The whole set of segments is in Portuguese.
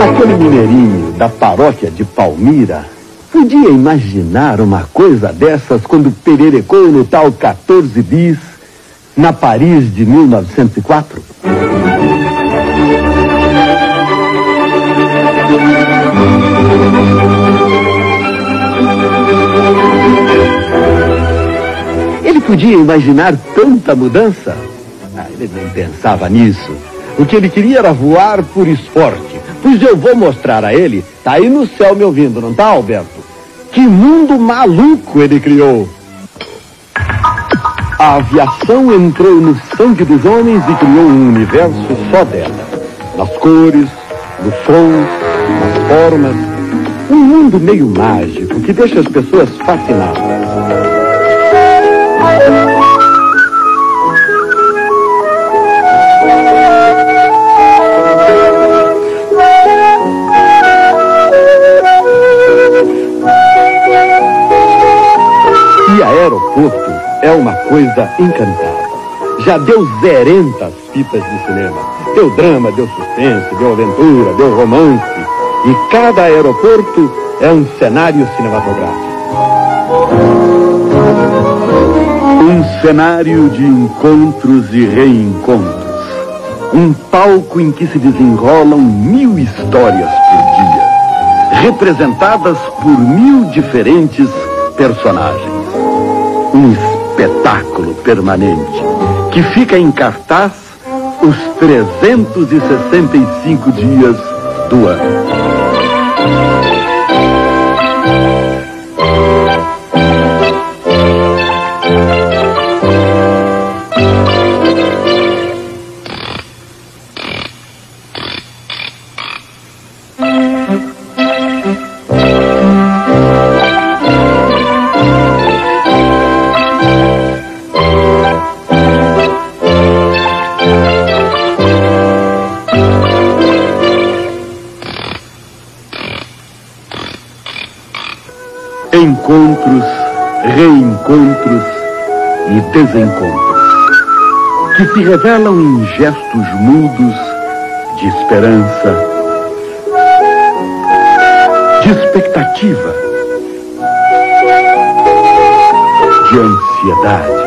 Aquele mineirinho da paróquia de Palmira podia imaginar uma coisa dessas quando pererecou no tal 14 bis na Paris de 1904? Ele podia imaginar tanta mudança? Ele nem pensava nisso. O que ele queria era voar por esporte. Pois eu vou mostrar a ele. Tá aí no céu me ouvindo, não tá, Alberto? Que mundo maluco ele criou. A aviação entrou no sangue dos homens e criou um universo só dela. Nas cores, nos sons, nas formas. Um mundo meio mágico que deixa as pessoas fascinadas. E aeroporto é uma coisa encantada. Já deu 000 fitas de cinema. Deu drama, deu suspense, deu aventura, deu romance. E cada aeroporto é um cenário cinematográfico. Um cenário de encontros e reencontros. Um palco em que se desenrolam 1000 histórias por dia, representadas por 1000 diferentes personagens. Um espetáculo permanente que fica em cartaz os 365 dias do ano. Encontros, reencontros e desencontros que se revelam em gestos mudos de esperança, de expectativa, de ansiedade,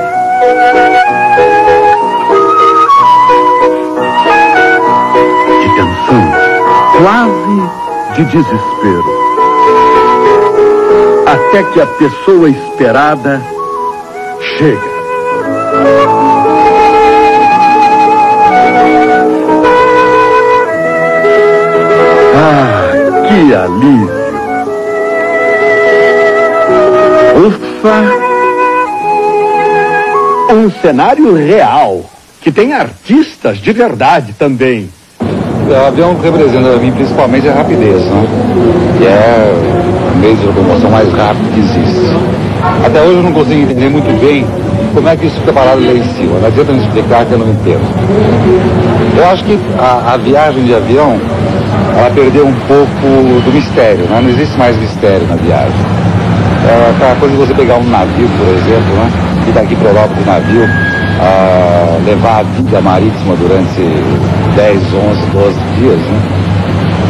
de tensão, quase de desespero. Até que a pessoa esperada chega. Ah, que alívio! Ufa! Um cenário real, que tem artistas de verdade também. O avião representa para mim principalmente a rapidez, né? Que é o meio de locomoção mais rápido que existe. Até hoje eu não consigo entender muito bem como é que isso fica parado lá em cima. Não adianta me explicar que eu não entendo. Eu acho que a viagem de avião, ela perdeu um pouco do mistério, né? Não existe mais mistério na viagem. É aquela coisa de você pegar um navio, por exemplo, né? E daqui para a Europa de navio, levar a vida marítima durante 10, 11, 12 dias, né?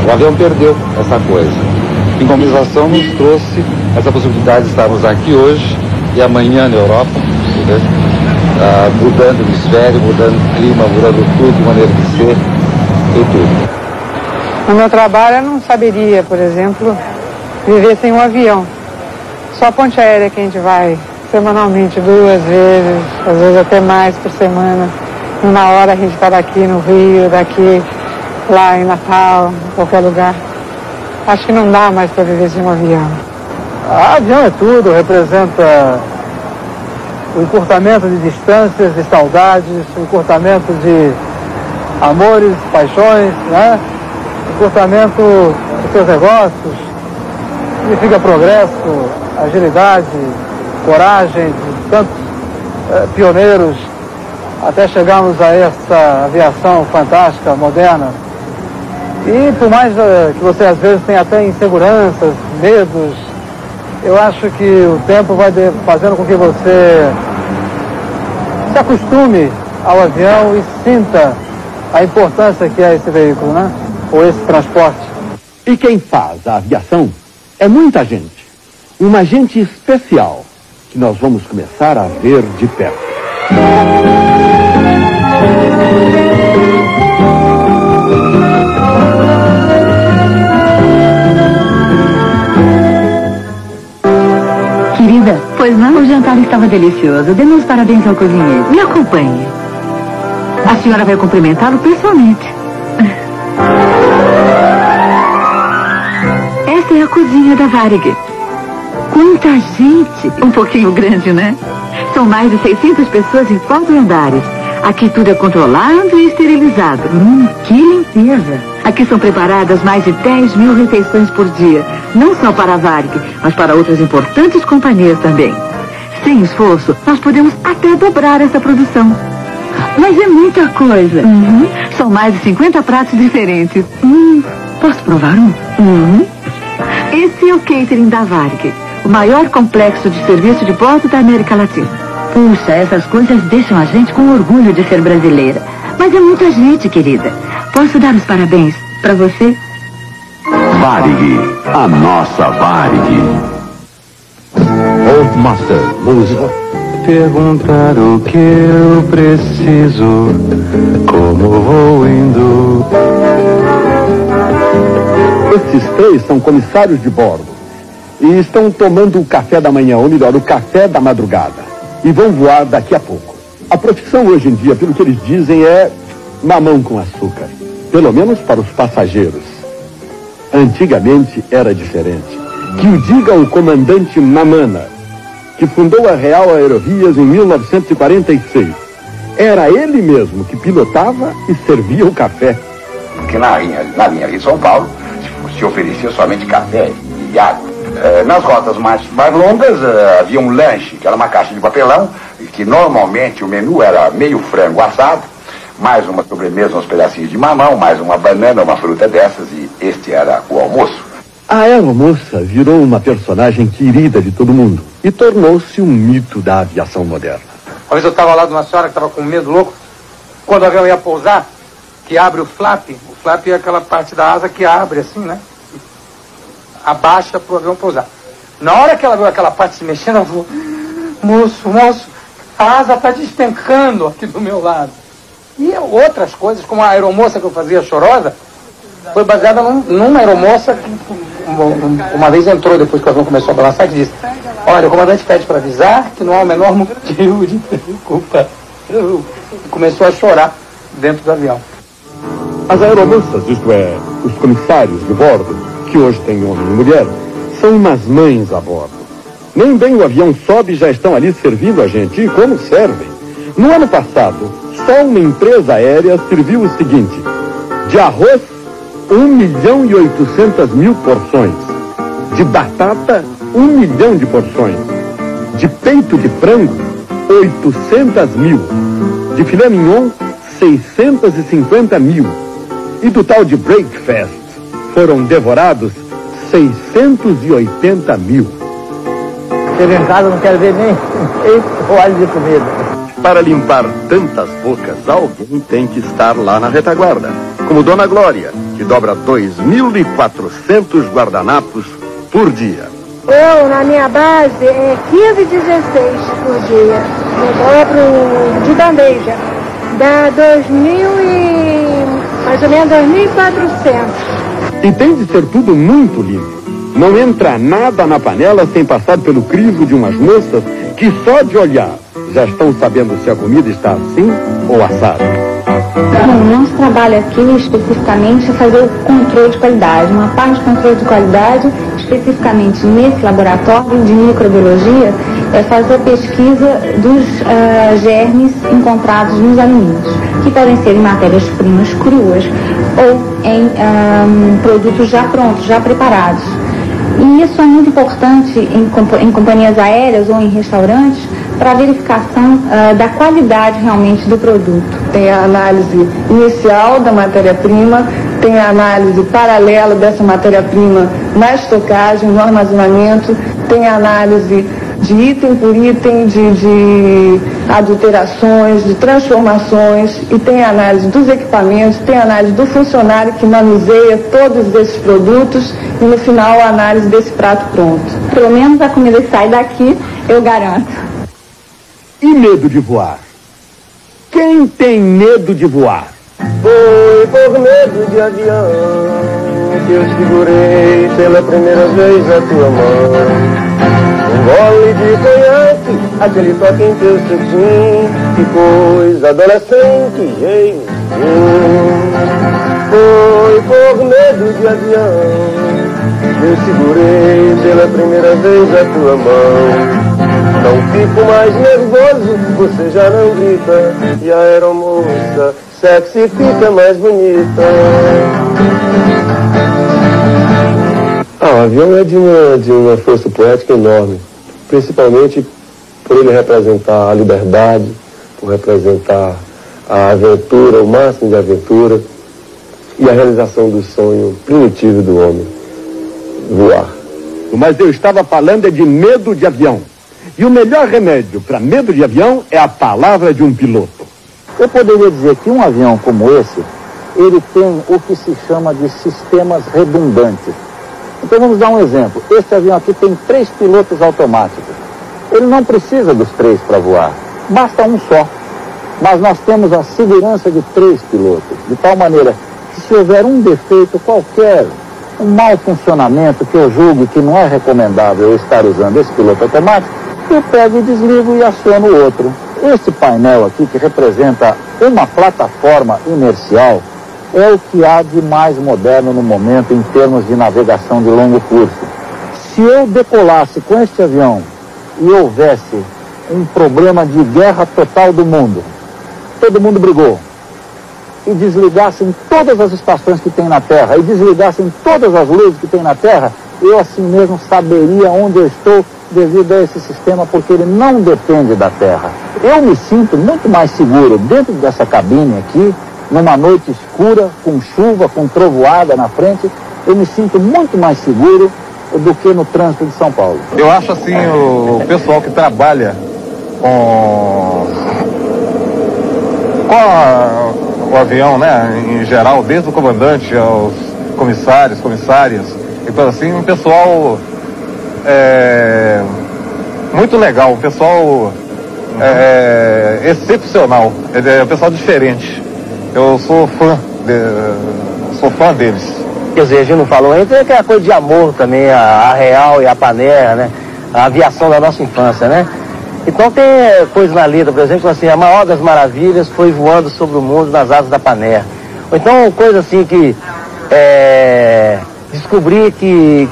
O avião perdeu essa coisa. Em compensação, nos trouxe essa possibilidade de estarmos aqui hoje e amanhã na Europa, né? Mudando o hemisfério, mudando o clima, mudando tudo, maneira de ser e tudo. No meu trabalho eu não saberia, por exemplo, viver sem um avião. Só a ponte aérea que a gente vai semanalmente 2 vezes, às vezes até mais por semana. Na hora a gente está daqui no Rio, daqui lá em Natal, em qualquer lugar. Acho que não dá mais para viver sem um avião. Avião é tudo, representa o encurtamento de distâncias, de saudades, o encurtamento de amores, paixões, né? O encurtamento dos seus negócios, significa progresso, agilidade, coragem de tantos pioneiros até chegarmos a essa aviação fantástica, moderna. E por mais que você às vezes tenha até inseguranças, medos, eu acho que o tempo vai fazendo com que você se acostume ao avião e sinta a importância que é esse veículo, né? Ou esse transporte. E quem faz a aviação é muita gente. Uma gente especial que nós vamos começar a ver de perto. Querida, pois não? O jantar estava delicioso. Dê meus parabéns ao cozinheiro. Me acompanhe. A senhora vai cumprimentá-lo pessoalmente. Esta é a cozinha da Varig. Quanta gente! Um pouquinho grande, né? São mais de 600 pessoas em 4 andares. Aqui tudo é controlado e esterilizado. Que limpeza! Aqui são preparadas mais de 10.000 refeições por dia. Não só para a Varig, mas para outras importantes companhias também. Sem esforço, nós podemos até dobrar essa produção. Mas é muita coisa. São mais de 50 pratos diferentes. Posso provar um? Esse é o catering da Varig, o maior complexo de serviço de bordo da América Latina. Puxa, essas coisas deixam a gente com orgulho de ser brasileira. Mas é muita gente, querida. Posso dar os parabéns para você? Varig, a nossa Varig. Old Master, música. Perguntar o que eu preciso, como vou indo. Esses 3 são comissários de bordo e estão tomando o café da manhã, ou melhor, o café da madrugada, e vão voar daqui a pouco. A profissão hoje em dia, pelo que eles dizem, é mamão com açúcar, pelo menos para os passageiros. Antigamente era diferente. Que o diga o comandante Mamana, que fundou a Real Aerovias em 1946. Era ele mesmo que pilotava e servia o café. Porque na linha de São Paulo se oferecia somente café e água. Nas rotas mais longas havia um lanche, que era uma caixa de papelão, que normalmente o menu era meio frango assado, mais uma sobremesa, uns pedacinhos de mamão, mais uma banana, uma fruta dessas, e este era o almoço. A aeromoça virou uma personagem querida de todo mundo e tornou-se um mito da aviação moderna. Uma vez eu estava lá de uma senhora que estava com medo louco, quando o avião ia pousar, que abre o flap é aquela parte da asa que abre assim, né? Abaixa para o avião pousar. Na hora que ela viu aquela parte se mexendo, ela falou: moço, a asa está despencando aqui do meu lado. E outras coisas, como a aeromoça que eu fazia chorosa, foi baseada numa aeromoça que uma vez entrou depois que o avião começou a balançar e disse: olha, o comandante pede para avisar que não há o menor motivo de preocupação. E começou a chorar dentro do avião. As aeromoças, isto é, os comissários de bordo, que hoje tem homem e mulher, são umas mães a bordo. Nem bem o avião sobe e já estão ali servindo a gente. E como servem? No ano passado, só uma empresa aérea serviu o seguinte: de arroz, 1.800.000 porções. De batata, 1 milhão de porções. De peito de frango, 800.000. De filé mignon, 650.000. E do tal de breakfast, foram devorados 680.000. Chego em casa, não quero ver nem óleo de comida. Para limpar tantas bocas, alguém tem que estar lá na retaguarda. Como Dona Glória, que dobra 2.400 guardanapos por dia. Eu, na minha base, é 15, 16 por dia. Eu dobro de bandeja. Dá mais ou menos 2.400. E tem de ser tudo muito limpo. Não entra nada na panela sem passar pelo crivo de umas moças que só de olhar já estão sabendo se a comida está assim ou assada. Bom, o nosso trabalho aqui especificamente é fazer o controle de qualidade. Uma parte do controle de qualidade, especificamente nesse laboratório de microbiologia, é fazer a pesquisa dos germes encontrados nos alimentos, que podem ser em matérias-primas cruas ou em produtos já prontos, já preparados. E isso é muito importante em companhias aéreas ou em restaurantes para a verificação da qualidade realmente do produto. Tem a análise inicial da matéria-prima, tem a análise paralela dessa matéria-prima na estocagem, no armazenamento, tem a análise de item por item, de adulterações, de transformações, e tem a análise dos equipamentos, tem a análise do funcionário que manuseia todos esses produtos e no final a análise desse prato pronto. Pelo menos a comida que sai daqui, eu garanto. E medo de voar? Quem tem medo de voar? Foi por medo de avião que eu segurei pela primeira vez a tua mão. Um gole de conhaque, aquele toque em teu cetim, que coisa adolescente, ei. Foi por medo de avião que eu segurei pela primeira vez a tua mão. Não fico mais nervoso, você já não grita, e a aeromoça sexy fica mais bonita. O avião é de uma força poética enorme, principalmente por ele representar a liberdade, por representar a aventura, o máximo de aventura e a realização do sonho primitivo do homem, voar. Mas eu estava falando de medo de avião. E o melhor remédio para medo de avião é a palavra de um piloto. Eu poderia dizer que um avião como esse, ele tem o que se chama de sistemas redundantes. Então vamos dar um exemplo. Este avião aqui tem 3 pilotos automáticos. Ele não precisa dos 3 para voar, basta um só. Mas nós temos a segurança de 3 pilotos, de tal maneira que se houver um defeito qualquer, um mau funcionamento que eu julgue que não é recomendável eu estar usando esse piloto automático, eu pego e desligo e aciono o outro. Este painel aqui, que representa uma plataforma inercial, é o que há de mais moderno no momento em termos de navegação de longo curso. Se eu decolasse com este avião e houvesse um problema de guerra total do mundo, todo mundo brigou, e desligassem todas as estações que tem na Terra, e desligassem todas as luzes que tem na Terra, eu assim mesmo saberia onde eu estou devido a esse sistema, porque ele não depende da Terra. Eu me sinto muito mais seguro dentro dessa cabine aqui, numa noite escura, com chuva, com trovoada na frente, eu me sinto muito mais seguro do que no trânsito de São Paulo. Eu acho assim, o pessoal que trabalha com o avião, né, em geral, desde o comandante aos comissários, comissárias, então assim, um pessoal muito legal, um pessoal excepcional, é um pessoal diferente. Eu sou fã deles. Quer dizer, a gente não falou ainda, tem aquela coisa de amor também, a Real e a Paner, né? A aviação da nossa infância, né? Então tem coisa na letra, por exemplo, assim, a maior das maravilhas foi voando sobre o mundo nas asas da Paner. Ou então coisa assim que descobrir que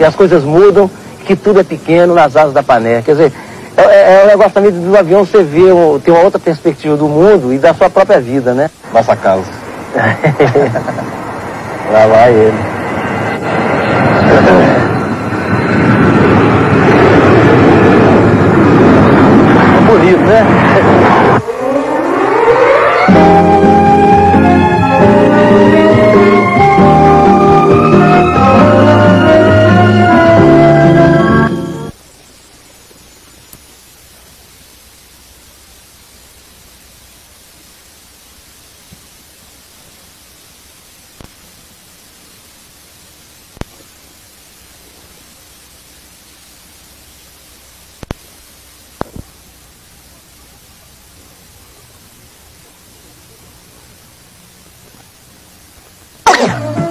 as coisas mudam, que tudo é pequeno nas asas da Paner. Quer dizer, é um negócio também do avião, você vê, tem uma outra perspectiva do mundo e da sua própria vida, né? Nossa casa. Lá vai ele. Bonito, né?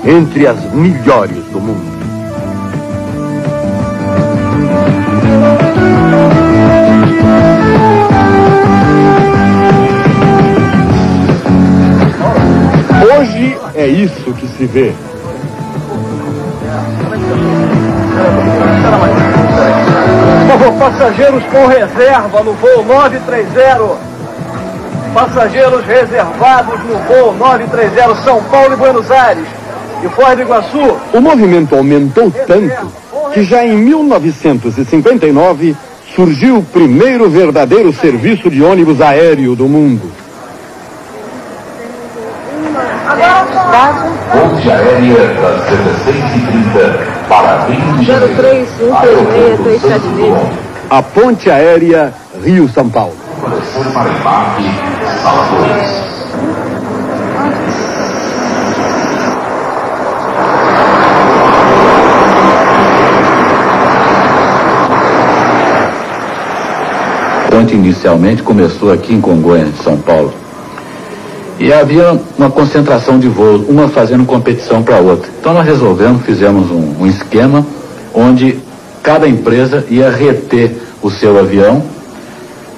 entre as melhores do mundo. Hoje é isso que se vê. Por favor, passageiros com reserva no voo 930. Passageiros reservados no voo 930 São Paulo e Buenos Aires e Foz do Iguaçu. O movimento aumentou tanto que já em 1959 surgiu o primeiro verdadeiro serviço de ônibus aéreo do mundo. Ponte aérea das 16h30 para 03136-376. A Ponte Aérea Rio-São Paulo. Começando para embarque, sala 2. A ponte inicialmente começou aqui em Congonhas, São Paulo. E havia uma concentração de voos, uma fazendo competição para a outra. Então nós fizemos um esquema onde cada empresa ia reter o seu avião,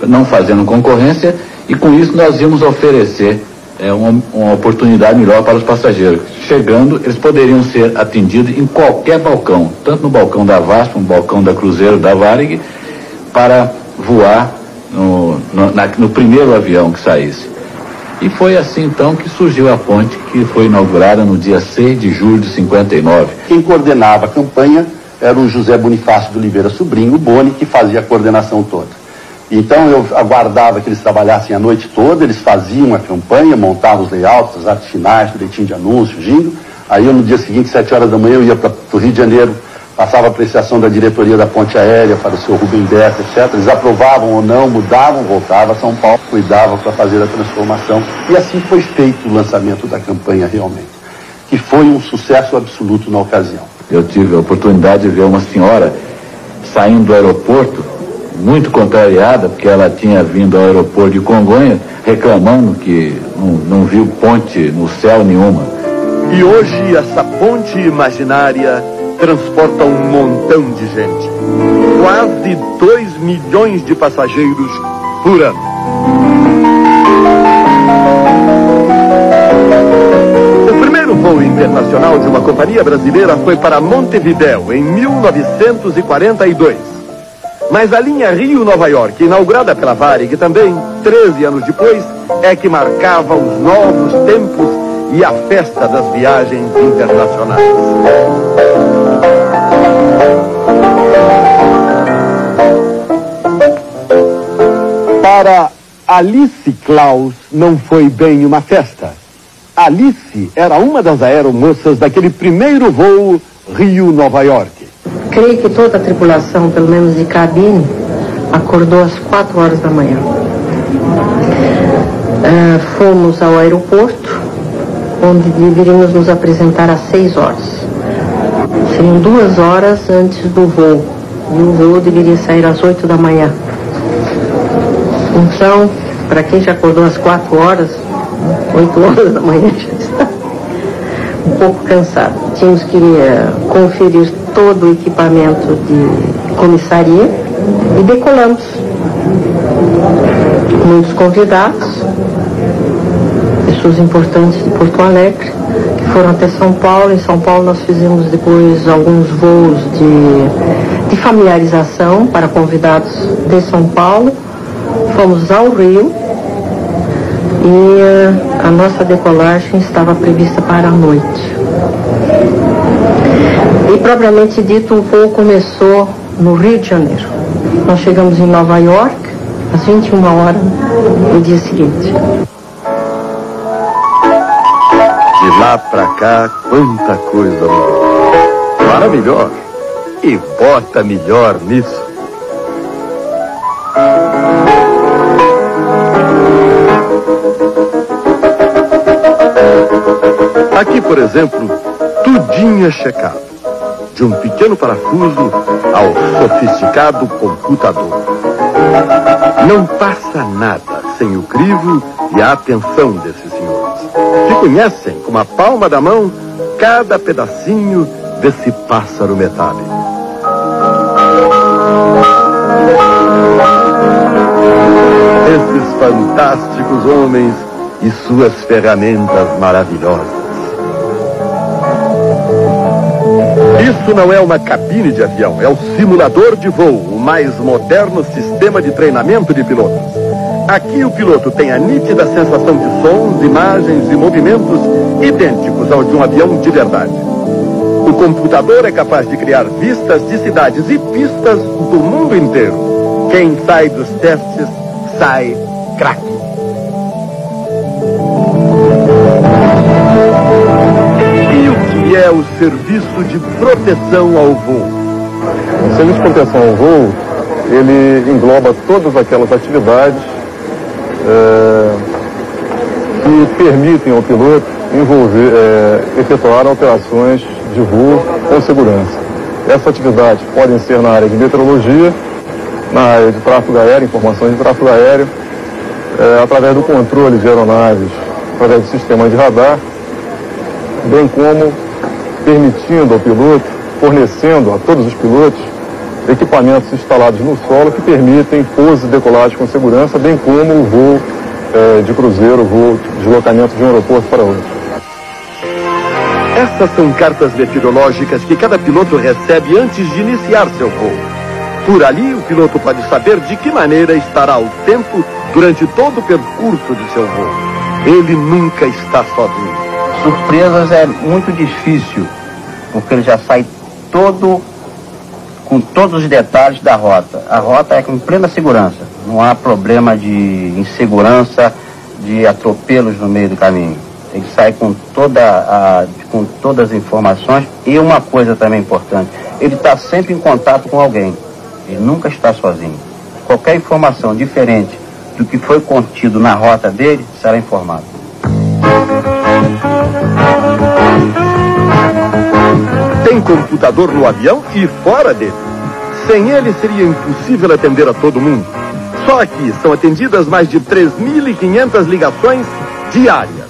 não fazendo concorrência, e com isso nós íamos oferecer uma oportunidade melhor para os passageiros. Chegando, eles poderiam ser atendidos em qualquer balcão, tanto no balcão da VASP, no balcão da Cruzeiro, da Varig, para voar no primeiro avião que saísse. E foi assim então que surgiu a ponte, que foi inaugurada no dia 6 de julho de 59. Quem coordenava a campanha era o José Bonifácio de Oliveira Sobrinho, o Boni, que fazia a coordenação toda. Então eu aguardava que eles trabalhassem a noite toda, eles faziam a campanha, montavam os layouts, as artes finais, o leitinho de anúncio, jingle. Aí eu no dia seguinte, 7 horas da manhã, eu ia para o Rio de Janeiro, passava a apreciação da diretoria da Ponte Aérea para o seu Rubem Bessa, etc. Eles aprovavam ou não, mudavam, voltava a São Paulo, cuidava para fazer a transformação. E assim foi feito o lançamento da campanha realmente, que foi um sucesso absoluto na ocasião. Eu tive a oportunidade de ver uma senhora saindo do aeroporto, muito contrariada, porque ela tinha vindo ao aeroporto de Congonhas, reclamando que não viu ponte no céu nenhuma. E hoje essa ponte imaginária transporta um montão de gente. Quase 2 milhões de passageiros por ano. O primeiro voo internacional de uma companhia brasileira foi para Montevidéu, em 1942. Mas a linha Rio-Nova York, inaugurada pela Varig também, 13 anos depois, é que marcava os novos tempos e a festa das viagens internacionais. Para Alice Klaus não foi bem uma festa. Alice era uma das aeromoças daquele primeiro voo Rio-Nova York. Creio que toda a tripulação, pelo menos de cabine, acordou às 4 horas da manhã. Fomos ao aeroporto, onde deveríamos nos apresentar às 6 horas. Seriam 2 horas antes do voo, e o voo deveria sair às 8 da manhã. Então, para quem já acordou às 4 horas, 8 horas da manhã já está um pouco cansado. Tínhamos que conferir todo o equipamento de comissaria e decolamos. Muitos convidados, pessoas importantes de Porto Alegre, que foram até São Paulo. Em São Paulo nós fizemos depois alguns voos de familiarização para convidados de São Paulo. Fomos ao Rio e a nossa decolagem estava prevista para a noite. E propriamente dito, o voo começou no Rio de Janeiro. Nós chegamos em Nova York às 21 horas no dia seguinte. De lá pra cá, quanta coisa mudou. Para melhor. E bota melhor nisso. Aqui, por exemplo, tudinho é checado. De um pequeno parafuso ao sofisticado computador. Não passa nada sem o crivo e a atenção desses senhores, que conhecem com a palma da mão cada pedacinho desse pássaro metálico. Esses fantásticos homens e suas ferramentas maravilhosas. Isso não é uma cabine de avião, é o simulador de voo, o mais moderno sistema de treinamento de pilotos. Aqui o piloto tem a nítida sensação de sons, imagens e movimentos idênticos ao de um avião de verdade. O computador é capaz de criar vistas de cidades e pistas do mundo inteiro. Quem sai dos testes, sai craque. E o que é o serviço de proteção ao voo? O serviço de proteção ao voo, ele engloba todas aquelas atividades que permitem ao piloto efetuar operações de voo com segurança. Essas atividades podem ser na área de meteorologia, na área de tráfego aéreo, informações de tráfego aéreo, através do controle de aeronaves, através do sistema de radar, bem como permitindo ao piloto, fornecendo a todos os pilotos equipamentos instalados no solo que permitem pouso e decolagem com segurança, bem como o voo de cruzeiro, o voo de deslocamento de um aeroporto para outro. Essas são cartas meteorológicas que cada piloto recebe antes de iniciar seu voo. Por ali, o piloto pode saber de que maneira estará o tempo durante todo o percurso de seu voo. Ele nunca está sozinho. Surpresas é muito difícil, porque ele já sai todo com todos os detalhes da rota. A rota é com plena segurança. Não há problema de insegurança, de atropelos no meio do caminho. Ele sai com todas as informações. E uma coisa também importante, ele está sempre em contato com alguém. Ele nunca está sozinho. Qualquer informação diferente do que foi contido na rota dele, será informado. Tem computador no avião e fora dele. Sem ele seria impossível atender a todo mundo. Só aqui são atendidas mais de 3.500 ligações diárias.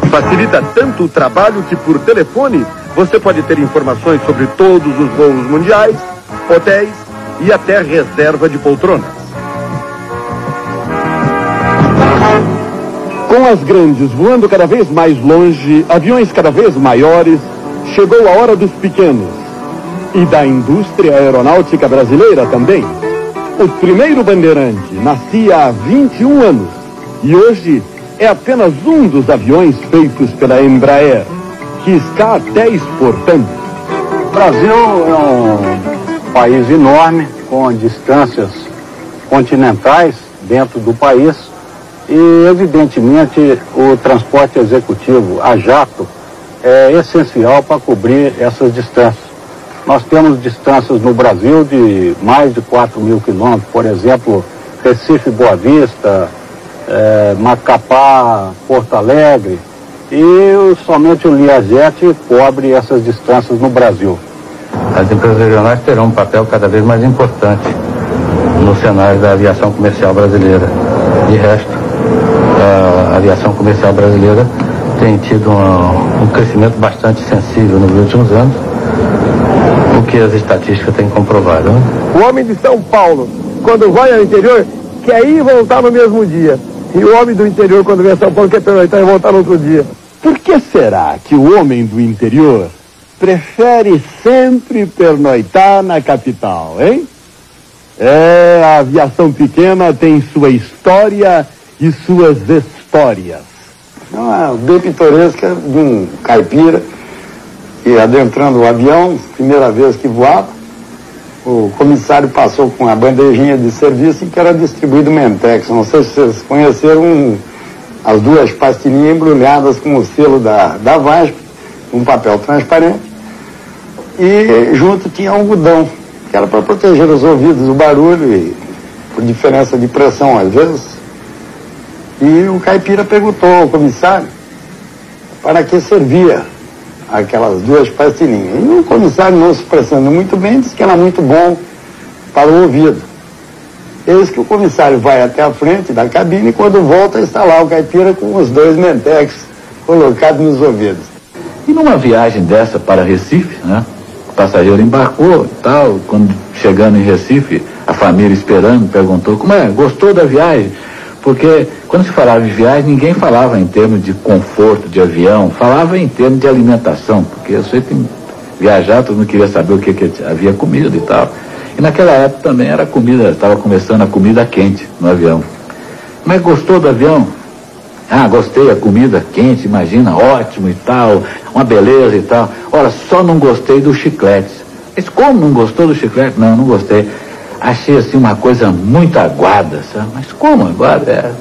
Facilita tanto o trabalho que por telefone você pode ter informações sobre todos os voos mundiais, hotéis e até reserva de poltronas. Com as grandes voando cada vez mais longe, aviões cada vez maiores, chegou a hora dos pequenos. E da indústria aeronáutica brasileira também. O primeiro Bandeirante nascia há 21 anos e hoje é apenas um dos aviões feitos pela Embraer, que está até exportando. O Brasil é um país enorme, com distâncias continentais dentro do país e, evidentemente, o transporte executivo a jato é essencial para cobrir essas distâncias. Nós temos distâncias no Brasil de mais de 4.000 quilômetros, por exemplo, Recife, Boa Vista, Macapá, Porto Alegre, e somente o Learjet cobre essas distâncias no Brasil. As empresas regionais terão um papel cada vez mais importante no cenário da aviação comercial brasileira. De resto, a aviação comercial brasileira tem tido um crescimento bastante sensível nos últimos anos, o que as estatísticas têm comprovado. Né? O homem de São Paulo, quando vai ao interior, quer ir e voltar no mesmo dia. E o homem do interior, quando vem a São Paulo, quer pernoitar e voltar no outro dia. Por que será que o homem do interior prefere sempre pernoitar na capital, hein? A aviação pequena tem sua história e suas histórias. É bem pitoresca de um caipira que, adentrando o avião, primeira vez que voava, o comissário passou com a bandejinha de serviço em que era distribuído Mentex. Não sei se vocês conheceram as duas pastilhinhas embrulhadas com o selo da VASP, um papel transparente, e junto tinha um algodão, que era para proteger os ouvidos do barulho e por diferença de pressão às vezes. E o caipira perguntou ao comissário para que servia aquelas duas pastilhinhas. E o comissário, não se expressando muito bem, disse que era muito bom para o ouvido. Eis que o comissário vai até a frente da cabine e quando volta está lá o caipira com os dois Mentex colocado nos ouvidos. E numa viagem dessa para Recife, né? O passageiro embarcou e tal, quando chegando em Recife, a família esperando, perguntou, como é, gostou da viagem? Porque quando se falava em viagem, ninguém falava em termos de conforto de avião, falava em termos de alimentação, porque eu sei que viajar, todo mundo queria saber o que havia comida e tal. E naquela época também era comida, estava começando a comida quente no avião. Mas gostou do avião? Ah, gostei, a comida quente, imagina, ótimo e tal, uma beleza e tal. Ora, só não gostei dos chicletes. Mas como não gostou do chiclete? Não gostei. Achei assim uma coisa muito aguada, sabe? Mas como aguada?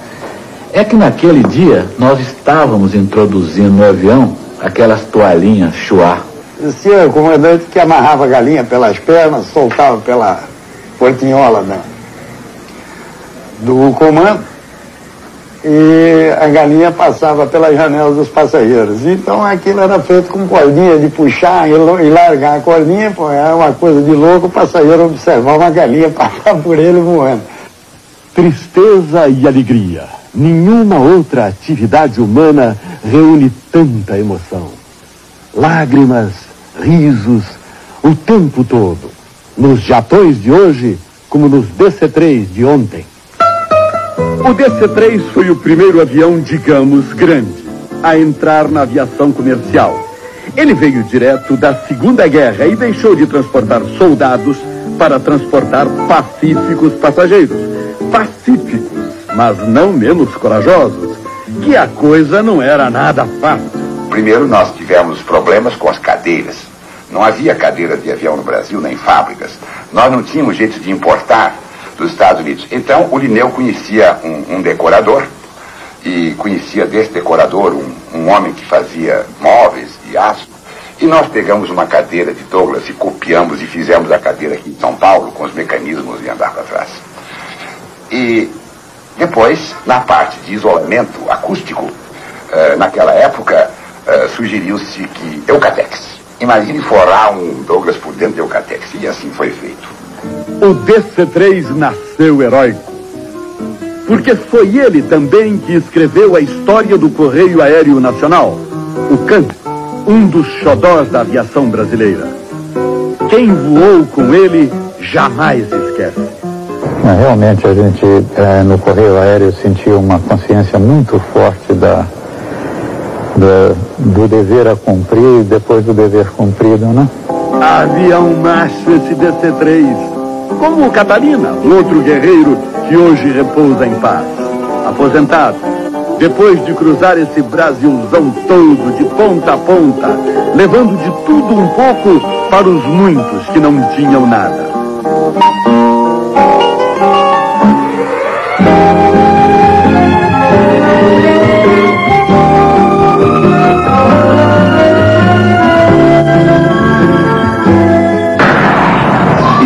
É que naquele dia nós estávamos introduzindo no avião aquelas toalhinhas chuá. O senhor comandante que amarrava a galinha pelas pernas, soltava pela portinhola, né, do comando, e a galinha passava pelas janelas dos passageiros. Então aquilo era feito com cordinha de puxar e largar a cordinha, pô, era uma coisa de louco o passageiro observar uma galinha passar por ele voando. Tristeza e alegria. Nenhuma outra atividade humana reúne tanta emoção. Lágrimas, risos, o tempo todo. Nos jatões de hoje, como nos DC-3 de ontem. O DC-3 foi o primeiro avião, digamos, grande, a entrar na aviação comercial. Ele veio direto da Segunda Guerra e deixou de transportar soldados para transportar pacíficos passageiros. Pacíficos, mas não menos corajosos, que a coisa não era nada fácil. Primeiro nós tivemos problemas com as cadeiras. Não havia cadeiras de avião no Brasil, nem fábricas. Nós não tínhamos jeito de importar dos Estados Unidos. Então o Linneu conhecia um decorador, e conhecia desse decorador um homem que fazia móveis de aço, e nós pegamos uma cadeira de Douglas e copiamos e fizemos a cadeira aqui em São Paulo com os mecanismos de andar para trás. E depois, na parte de isolamento acústico, naquela época sugeriu-se que Eucatex. Imagine forrar um Douglas por dentro de Eucatex, e assim foi feito. O DC-3 nasceu heróico, porque foi ele também que escreveu a história do Correio Aéreo Nacional, o CAN, um dos xodós da aviação brasileira. Quem voou com ele jamais esquece. Realmente a gente no Correio Aéreo sentiu uma consciência muito forte do dever a cumprir e depois do dever cumprido, né? Avião macho esse DC-3, como o Catarina, outro guerreiro que hoje repousa em paz, aposentado, depois de cruzar esse Brasilzão todo de ponta a ponta, levando de tudo um pouco para os muitos que não tinham nada.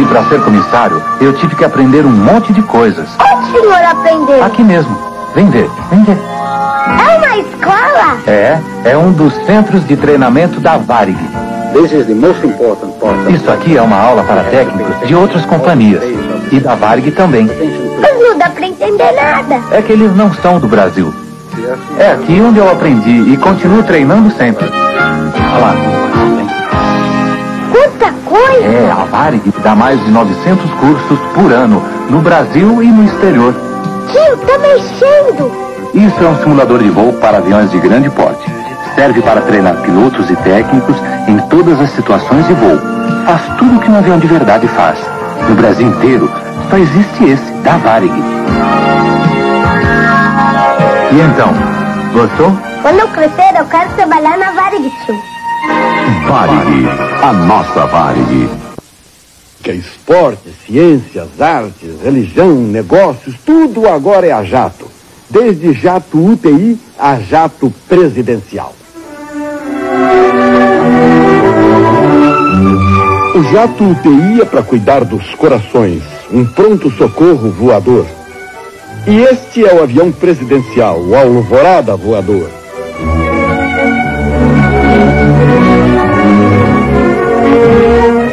Para ser comissário, eu tive que aprender um monte de coisas. Onde o senhor aprendeu? Aqui mesmo. Vem ver, vem ver. É uma escola? É um dos centros de treinamento da Varig. Isso aqui é uma aula para técnicos de outras companhias. E da Varig também. Mas não dá para entender nada. É que eles não são do Brasil. É aqui onde eu aprendi e continuo treinando sempre. Olha lá. Quanta coisa! A Varig dá mais de 900 cursos por ano, no Brasil e no exterior. Tio, tá mexendo! Isso é um simulador de voo para aviões de grande porte. Serve para treinar pilotos e técnicos em todas as situações de voo. Faz tudo o que um avião de verdade faz. No Brasil inteiro, só existe esse, da Varig. E então, gostou? Quando eu crescer, eu quero trabalhar na Varig, tio. Varig, a nossa Varig. Que é esporte, ciências, artes, religião, negócios, tudo agora é a jato. Desde jato UTI a jato presidencial. O jato UTI é para cuidar dos corações, um pronto-socorro voador. E este é o avião presidencial, o Alvorada voador.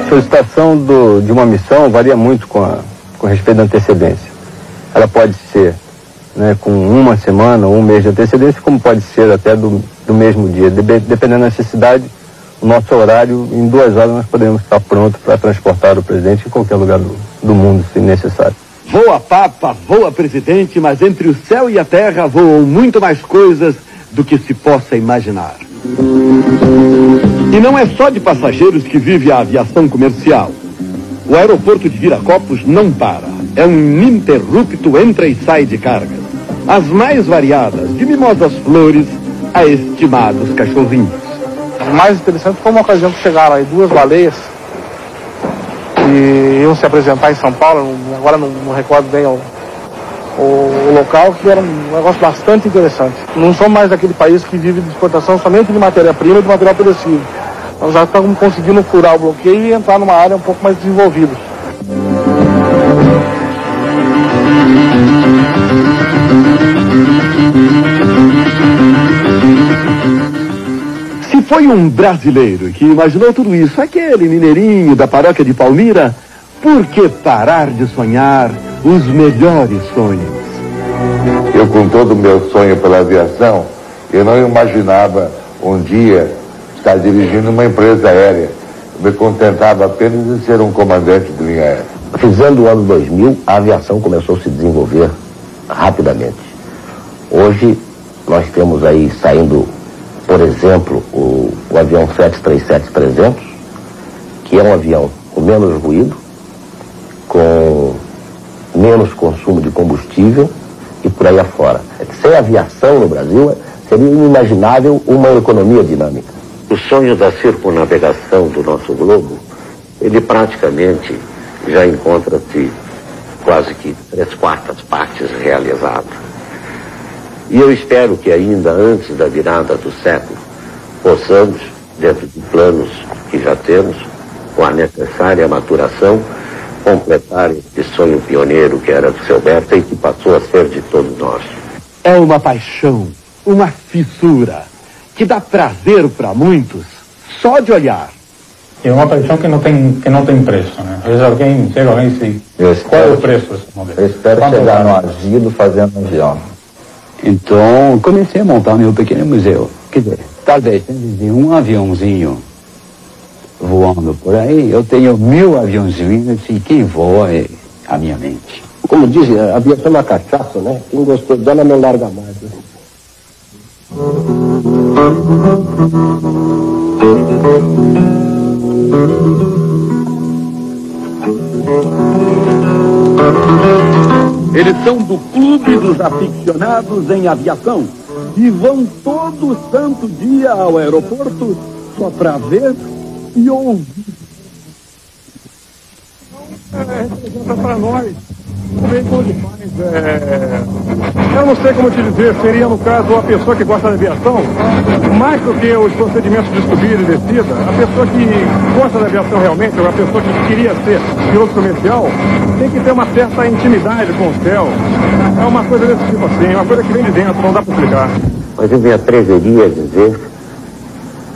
A solicitação de uma missão varia muito com respeito à antecedência. Ela pode ser, né, com uma semana ou um mês de antecedência, como pode ser até do do mesmo dia. Dependendo da necessidade, o nosso horário, em 2 horas nós podemos estar prontos para transportar o presidente em qualquer lugar do mundo, se necessário. Voa Papa, voa Presidente, mas entre o céu e a terra voam muito mais coisas do que se possa imaginar. E não é só de passageiros que vive a aviação comercial. O aeroporto de Viracopos não para. É um ininterrupto entra e sai de cargas. As mais variadas, de mimosas flores a estimados cachorrinhos. O mais interessante foi uma ocasião que chegaram aí 2 baleias que iam se apresentar em São Paulo, agora não recordo bem o local, que era um negócio bastante interessante. Não somos mais daquele país que vive de exportação somente de matéria-prima e de material perecível. Nós já estamos conseguindo furar o bloqueio e entrar numa área um pouco mais desenvolvida. Se foi um brasileiro que imaginou tudo isso, aquele mineirinho da paróquia de Palmira, por que parar de sonhar os melhores sonhos? Eu, com todo o meu sonho pela aviação, eu não imaginava um dia estar dirigindo uma empresa aérea. Eu me contentava apenas em ser um comandante de linha aérea. Fizendo o ano 2000, a aviação começou a se desenvolver rapidamente. Hoje, nós temos aí saindo, por exemplo, o avião 737-300, que é um avião com menos ruído, com menos consumo de combustível e por aí afora. Sem aviação no Brasil, seria inimaginável uma economia dinâmica. O sonho da circunnavegação do nosso globo, ele praticamente já encontra-se quase que 3/4 partes realizado. E eu espero que ainda antes da virada do século, possamos, dentro de planos que já temos, com a necessária maturação, completar esse sonho pioneiro que era do seu Berta e que passou a ser de todos nós. É uma paixão, uma fissura, que dá prazer para muitos só de olhar. É uma paixão que não tem preço, né? Às vezes alguém chega e diz, qual é o preço desse modelo? Eu espero chegar no asilo fazendo um avião. Então, comecei a montar meu pequeno museu. Quer dizer, talvez de um aviãozinho voando por aí, eu tenho 1000 aviãozinhos e quem voa é a minha mente. Como diz, a aviação é uma cachaça, né? Quem gostou dela não larga mais. Né? Eles são do Clube dos Aficionados em Aviação e vão todo santo dia ao aeroporto só para ver e ouvir. Representa para nós o veículo de paz. Eu não sei como te dizer, seria no caso a pessoa que gosta da aviação, mais do que os procedimentos de subida e descida, a pessoa que gosta da aviação realmente, ou a pessoa que queria ser piloto comercial, tem que ter uma certa intimidade com o céu. É uma coisa desse tipo assim, uma coisa que vem de dentro, não dá para explicar. Mas eu me atreveria a dizer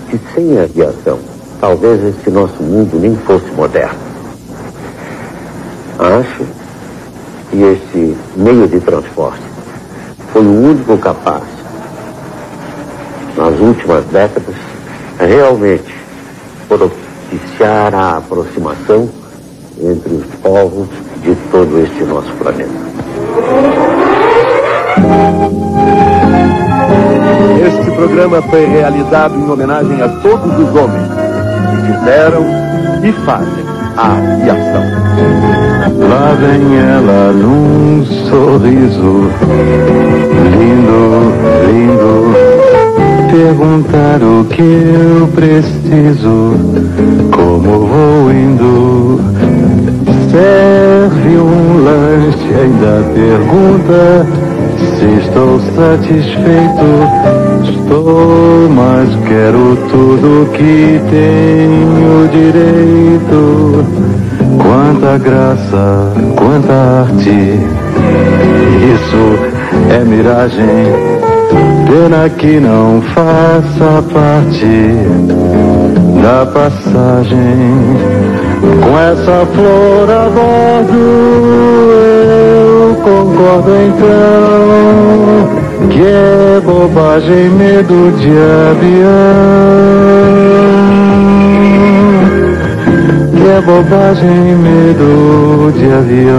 que sem a aviação, talvez esse nosso mundo nem fosse moderno. Acho que este meio de transporte foi o único capaz, nas últimas décadas, realmente propiciar a aproximação entre os povos de todo este nosso planeta. Este programa foi realizado em homenagem a todos os homens que fizeram e fazem a aviação. Lá vem ela num sorriso lindo, lindo, perguntar o que eu preciso, como vou indo. Serve um lanche, ainda pergunta se estou satisfeito. Estou, mas quero tudo que tenho direito. Quanta graça, quanta arte, isso é miragem. Pena que não faça parte da passagem. Com essa flor a bordo, eu concordo então que é bobagem. bobagem, medo de avião. Que é bobagem, medo de avião.